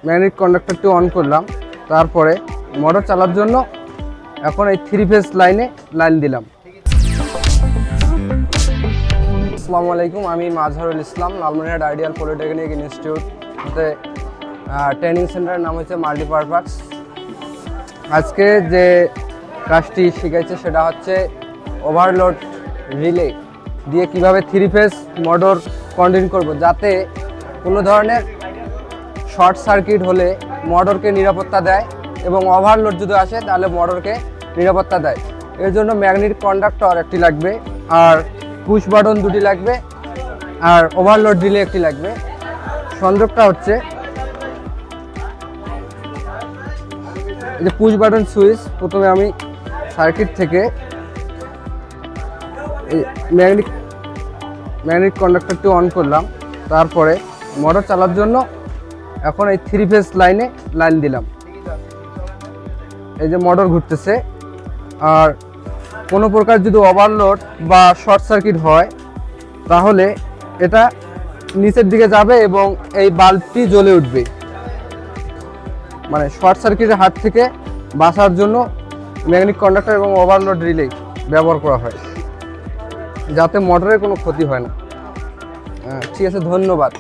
Magnetic কন্ডাক্টরটি on করলাম, তারপরে motor চালার জন্য এখন এই 3 ফেজ লাইন দিলাম। আসসালামু আলাইকুম, আমি মাজহারুল ইসলাম, লালমনিরহাট আইডিয়াল পলিটেকনিক ইনস্টিটিউটে ট্রেনিং সেন্টারের নাম হচ্ছে মাল্টিপারপাস। আজকে যে কাজটি শিখাইছে সেটা হচ্ছে ওভারলোড রিলে দিয়ে কিভাবে 3 ফেজ মোটর কন্টিনিউ করব, যাতে কোনো ধরনের শর্ট সার্কিট হলে মোটরকে নিরাপত্তা দেয় এবং ওভারলোড যদি আসে তাহলে মোটরকে নিরাপত্তা দেয়। এর জন্য ম্যাগনেটিক কন্ডাক্টর একটি লাগবে, আর পুশ বাটন দুটি লাগবে, আর ওভারলোড রিলে একটি লাগবে। সংযোগটা হচ্ছে এই যে পুশ বাটন সুইচ। প্রথমে আমি সার্কিট থেকে এই ম্যাগনেটিক কন্ডাক্টরটি অন করলাম, তারপরে মোটর চালার জন্য এখন এই 3 ফেজ লাইন দিলাম। এই যে মোটর ঘুরতেছে, আর কোনো প্রকার যদি ওভারলোড বা শর্ট সার্কিট হয় তাহলে এটা নিচের দিকে যাবে এবং এই বাল্বটি জ্বলে উঠবে। মানে শর্ট সার্কিটের হাত থেকে বাঁচার জন্য ম্যাগনেটিক কন্ডাক্টর এবং ওভারলোড রিলে ব্যবহার করা হয়, যাতে মোটরের কোনো ক্ষতি হয় না। ঠিক আছে, ধন্যবাদ।